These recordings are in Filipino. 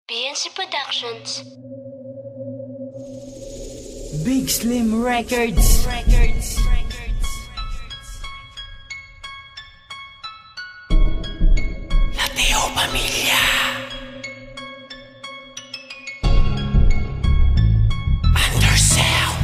BNC Productions. Big Slim Records. Lateo Pamilya. Undersound.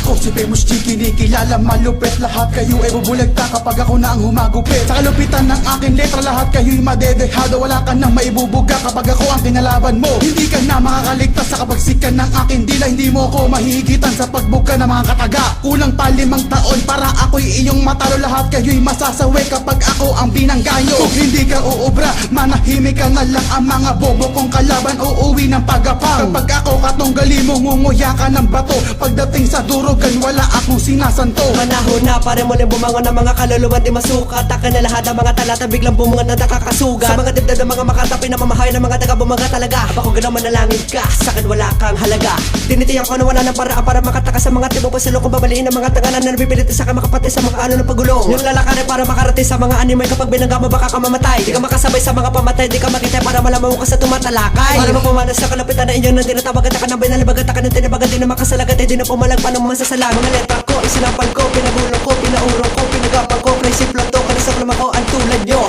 Ako si Famous G, kinikilala malupit. Lahat kayo ay bubulagta kapag ako na ang humagupit. Sa kalupitan ng aking letra, lahat kayo'y madedehado. Wala ka nang maibubuga kapag ako ang kinalaban mo. Hindi ka na makakaligtas sa kapagsikan ng aking dila. Hindi mo ako mahihigitan sa pagbuka ng mga kataga. Kulang pa 5 taon para ako'y iyong matalo. Lahat kayo'y masasawi kapag ako ang binangganyo. Kung hindi ka uubra, manahimik ka na lang. Ang mga bobo kong kalaban uuwi ng pagapang. Kapag ako katunggali mo, ngunguya ka ng bato. Pagdating sa durugan, wala akong sinasanto. Panahon na pare mo rin bumangon ng mga kaluluwa di masukat. Taka na lahat ng mga talata biglang bumangon na nakakasugat. Sa mga dibdib ng mga makatapi na mamahay ng mga taga bumaga talaga. Habang kung gano'n manalangin ka, sa'kin wala kang halaga. Tinitiyak ko na wala ng paraan para makataka sa mga tibo. Pasilo kung babaliin ng mga tanganan na nabipilit sa akin makapati sa mga ano ng pagulong. Yung lalakarin para makarating sa mga anime. Kapag binangga mo baka ka mamatay. Di ka makasabay sa mga pamatay, di ka makitay para malaman mo ka sa tumatalakay. Para mapumanas sa kalapitan na inyong nandin at tawagan ka ng binalibagan ka ng tinibagan. Di na makasalagat, di na pumalagpan ng masasalamat. Mga letra ko, isinampal ko, pinagulong ko, pinaurong ko, pinagapang ko. Crazy plot to, kanisap naman ko ang tulad nyo.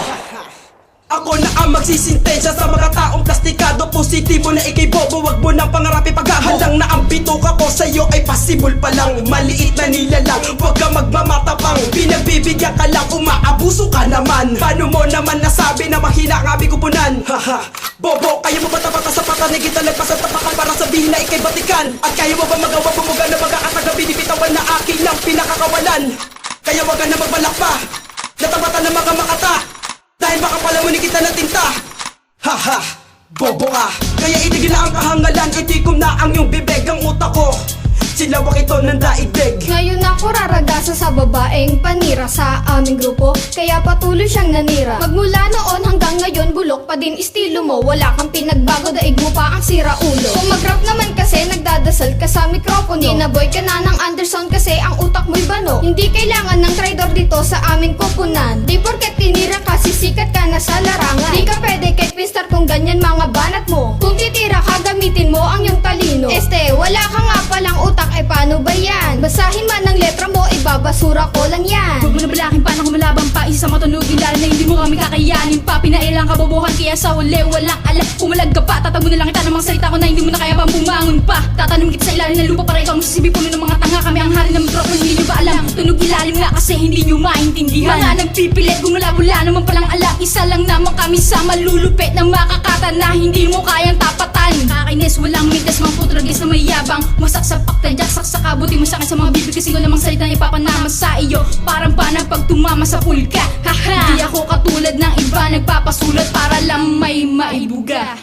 Ako na ang magsisintensya sa mga taong plastikado. Positibo na ikay bobo, wag mo nang pangarapi paghahalang na ang bituka ko sa'yo ay possible pa lang. Maliit na nilalang, wag ka magmamatapang. Pinagbibigyan ka lang, umaabuso ka naman. Paano mo naman nasabi na mahina ang aming kupunan? Haha, bobo, kaya mo ba tapata sa patanig kita lagpasan tapakan para sabihin na ikay batikan? At kaya mo ba magawa bumuga na magkakataga binibitawan na akin lang pinakakawalan? Kaya wag ka na magbalak pa, natabatan ng mga makata. Dahil baka palamunin kita ng tinta. Haha, bobo ka. Kaya itigil na ang kahangalan, itikom na ang iyong bibig. Ang utak ko, silawak ito ng daigdig. Ngayon ako raragasa sa babaeng panira sa aming grupo, kaya patuloy siyang nanira. Magmula noon hanggang ngayon, bulok pa din estilo mo. Wala kang pinagbago, daig mo pa ang sira ulo. Kung mag-rap naman kasi, nagdadasal ka sa mikropono. Ginaboy ka na ng Anderson kasi ang utak mo'y bano. Hindi kailangan ng traitor dito sa aming kupunan. Di porket tinira ka, sisikat ka na sa larangan. Di ka pwede kay Twister kung ganyan mga banat mo. Kung titira ka, gamitin mo ang iyong talino. Wala ka nga palang utak, paano ba yan? Basahin man ang letra mo, ibabasura ko lang yan. Huwag mo na balakin pa na kumalaban pa. Isa sa matunugin lalo na hindi mo kami kakayanin pa. Pinailang kabobohan kaya sa huli walang alam. Pumalag ka pa, tatago na lang kita ng mga salita ko na hindi mo na kaya pang bumangon pa. Tatanim kita sa ilalim ng lupa para ikaw masisibi puno ng mga tanga. Kami ang hari ng mikrofon, hindi nyo ba alam? Tunog ilalim nga kasi hindi nyo maintindihan. Mga nagpipilit, wala naman palang alam. Isa lang naman kami sa malulupit na makakata na hindi mo kayang tapatan. Kakainis, walang mitas, mga putragis na mayabang. Wasak sa pakta, jaksak sa kabuti mo sa'kin sa mga bibig. Kasi walang salita na ipapanama sa iyo. Parang panang pag tumama sa pulka. Haha, di ako katulad ng iba, nagpapasulat para lang may maibuga.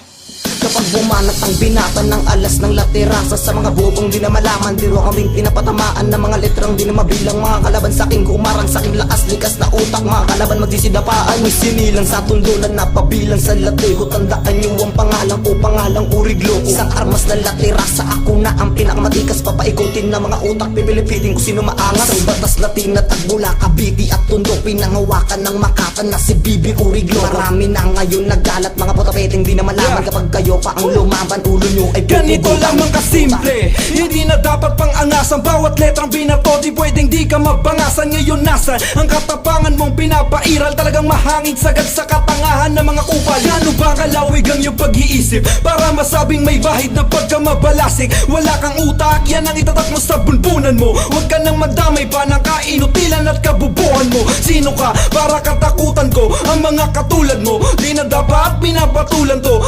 Kapag bumanat ang binata ng alas ng laterasa sa mga bubong di na malaman. Biro kaming pinapatamaan ng mga letrang di na mabilang. Mga kalaban sa aking kumarang sa aking lakas likas na utak. Mga kalaban magsisidapaan, may sinilang sa tundulan na pabilang sa lateho. Tandaan niyo ang pangalan ko, pangalang uriglo. Isang armas na laterasa, ako na ang pinakamatikas. Papaikutin na mga utak, pipilipitin ko sino maangas. Ang batas latin at agbula, kabiti at tundo. Pinangawakan ng makatan na si Bibi Uriglo. Marami na ngayon nagalat, mga putapeting di na malaman. Kapag kayo pa ang lumaban, ulo nyo ay ganito lamang kasimple. Hindi na dapat pang angasan. Bawat letrang binato, di pwedeng di ka mabangasan. Ngayon nasan ang katapangan mong pinapairal? Talagang mahangin sagad sa katangahan ng mga kupal. Gano ba kalawig ang iyong pag-iisip para masabing may bahid na pagkamabalasik? Wala kang utak, yan ang itatak mo sa bunbunan mo. Huwag ka nang madamay pa ng kainutilan at kabubuhan mo. Sino ka para katakutan ko ang mga katulad mo? Di na dapat pinapatulan to.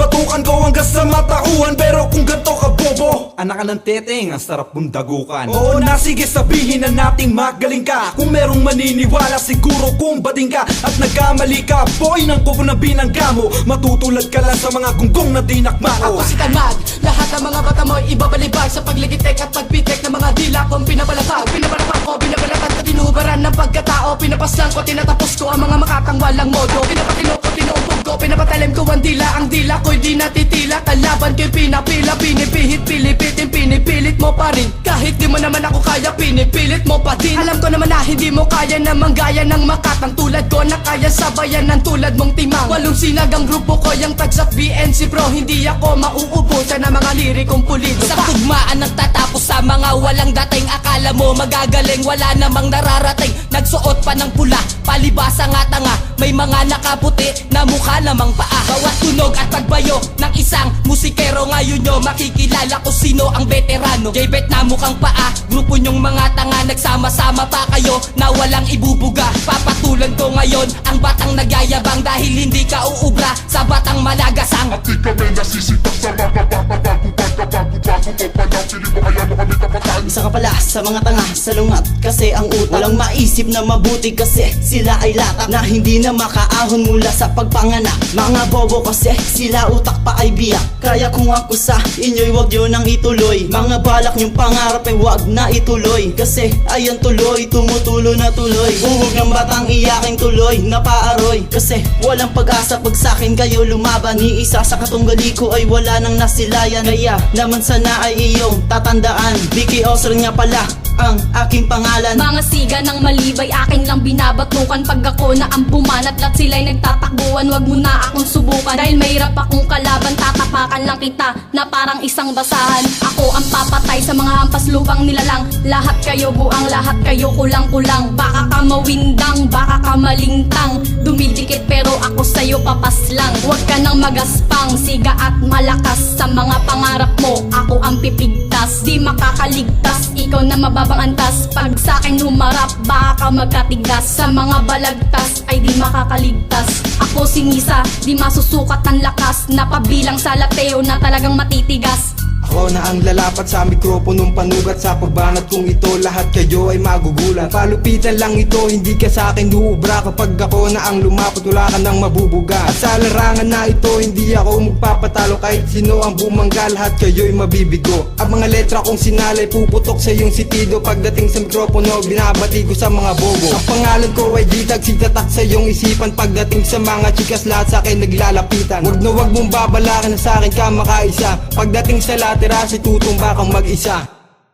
Batukan ko hanggang sa matauhan. Pero kung ganito ka bobo, anak ka ng teteng, ang sarap mong dagukan. Oo na, sige sabihin na nating magaling ka. Kung merong maniniwala siguro kung bading ka at nagkamali ka, boy ng kubo na binangga mo. Matutulad ka lang sa mga gunggong na dinakmao. Ako si Tamad, lahat ng mga bata mo'y ibabalibag sa pagligitek at pagpitek ng mga dila kong pinabalabag. Pinabalabag ko, binabalatan ko, tinubaran ng pagkatao. tao Pinapaslang ko, tinatapos ko ang mga makakang walang modo Pinapatino ko, tinuubog ko, pinapatalim ko ang dila Ang dila ko'y di natitila, kalaban ko'y pinapila Pinipihit, pilipitin, pinipilit mo pa rin Kahit di mo naman ako kaya, pinipilit mo pa din Alam ko naman na hindi mo kaya na manggaya ng makatang Tulad ko na kaya sabayan ng tulad mong timang Walong sinagang grupo ko yung tagsat BNC bro Hindi ako mauubusan ng mga lirikong pulido Sa tugmaan nagtatapos sa mga walang dating. Akala mo magagaling, wala namang nararating. Nagsuot pa ng pula, palibasa nga tanga. May mga nakaputi na mukha namang paa. Bawat tunog at pagbayo ng isang musikero. Ngayon nyo makikilala kung sino ang veterano. J-Bet na mukhang paa, grupo nyong mga tanga. Nagsama-sama pa kayo na walang ibubuga. Papatulan ko ngayon ang batang nagyayabang. Dahil hindi ka uubra sa batang malagasang. At di kami nasisipak sa mapapapabago Pagkabago-bago mo pa lang Pili mo kaya mo kami kapatan Isa ka pala sa mga tanga, salungat kasi ang utak Walang maisip na mabuti kasi sila ay latak Na hindi na makaahon mula sa pagpanganak Mga bobo kasi sila utak pa ay biyak Kaya kung ako sa inyo'y wag yun ang ituloy Mga balak niyong pangarap ay wag na ituloy Kasi ayan tuloy, tumutulo na tuloy Buhog ng batang iyaking tuloy na paaroy Kasi walang pag-asa pag sa'kin kayo lumaban Ni isa sa katunggali ko ay wala nang nasilayan Kaya naman sana ay iyong tatandaan Vicky Osren nga pala ang aking pangalan Mga siga ng malibay akin lang binabatukan. Pag ako na ang bumanat at sila'y nagtatakbuhan, wag mo na akong subukan. Dahil mahirap akong kalaban, tatapakan lang kita na parang isang basahan. Ako ang papatay sa mga hampas lupang nilalang. Lahat kayo buang, lahat kayo kulang-kulang. Baka ka mawindang, baka ka malintang. Dumidikit pero ako sa'yo papaslang. Huwag ka nang magaspang, siga at malakas. Sa mga pangarap mo, ako ang pipigtas. Di makakaligtas, ikaw na mababang antas. Pag sa'kin humarap, baka ka magkatigas. Sa mga balagtas ay di makakaligtas. Ako singisa, di masusukat ng lakas. Napabilang sa lateo na talagang matitigas. Ako na ang lalapat sa mikroponong panugat sa pagbanat kung ito lahat kayo ay magugulat. Palupitan lang ito, hindi ka sa akin uubra. Kapag ako na ang lumapot, wala ka nang mabubuga. At sa larangan na ito, hindi ako magpapatalo. Kahit sino ang bumangga, lahat kayo'y mabibigo. Ang mga letra kong sinalay, puputok sa iyong sitido. Pagdating sa mikropono, binabati ko sa mga bobo. Ang pangalan ko ay Ditag, sitatak sa iyong isipan. Pagdating sa mga chikas, lahat sa akin naglalapitan. Wag na wag mong babalakan na sa akin ka makaisa. Pagdating sa terasi tutumba kang mag-isa.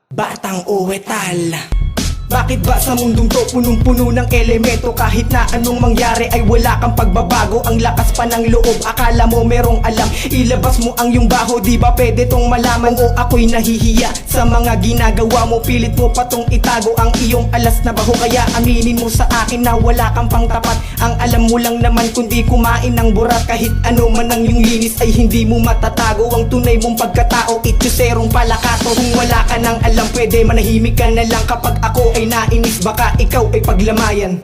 Batang uwetal. Bakit ba sa mundong to punong-puno ng elemento? Kahit na anong mangyari ay wala kang pagbabago. Ang lakas pa ng loob, akala mo merong alam. Ilabas mo ang iyong baho, di ba pwede tong malaman? O ako'y nahihiya sa mga ginagawa mo. Pilit mo pa tong itago ang iyong alas na baho. Kaya aminin mo sa akin na wala kang pangtapat. Ang alam mo lang naman kundi kumain ng burat. Kahit ano man ang iyong linis ay hindi mo matatago. Ang tunay mong pagkatao, ityoserong palakato. Kung wala ka nang alam, pwede manahimik ka na lang. Kapag ako ay nainis, baka ikaw ay paglamayan.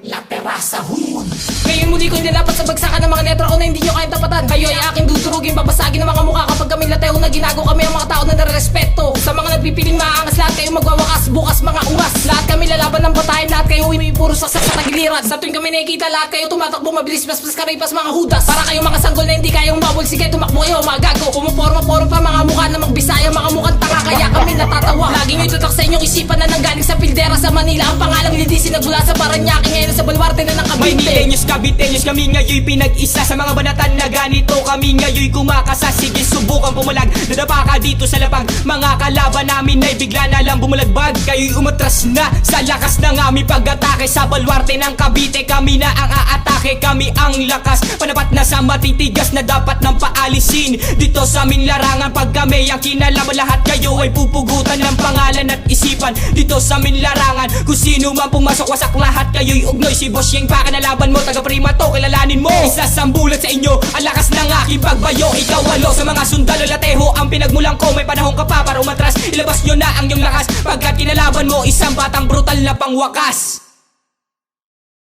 Ngayon muli ko nilalapat sa bagsakan ng mga letra ko na hindi nyo kayang tapatan. Kayo ay aking dudurugin, babasagin ng mga mukha kapag kami lateo na ginago kami ang mga tao na nare-respeto. Sa mga nagpipiling maaangas, lahat kayo magwawakas, bukas mga ungas. Lahat kami lalaban ng batayan, lahat kayo may puro saksak sa tagiliran. Sa tuwing kami nakikita, lahat kayo tumatakbo mabilis, mas karipas mga hudas. Para kayo mga sanggol na hindi kayang umabol, sige tumakbo kayo mga gago. Pumuporma-porma pa mga mukha na magbisaya, mga mukhang tanga, kaya kami natatawa. Lagi nyo itutak sa inyong isipan na nanggaling sa Pildera sa Manila. Ang pangalang linisin nagmula sa Paranaque, ngayon sa Baluarte na ng Cavite. May milenios, kabitenyos, kami ngayon pinag-isa. Sa mga banatan na ganito, kami ngayon kumakasa. Sige, subukan pumulag, dadapa ka dito sa lapag. Mga kalaban namin ay bigla na lang bumulagbag. Kayo'y umatras na sa lakas ng aming pag-atake. Sa Baluarte ng Cavite, kami na ang aatake. Kami ang lakas, panapat na sa matitigas na dapat nang paalisin. Dito sa aming larangan, pag kami ang kinalaban, lahat kayo ay pupugutan ng pangalan at isipan. Dito sa aming larangan, kung sino man pumasok, wasak lahat kayo'y ugnoy. Si Boss Yang pa kanalaban mo, taga Prima to, kilalanin mo. Isasambulat sa inyo, ang lakas ng aking pagbayo. Ikaw walo sa mga sundalo lateho, ang pinagmulang ko. May panahon ka pa para umatras, ilabas nyo na ang iyong lakas. Pagkat kinalaban mo, isang batang brutal na pangwakas.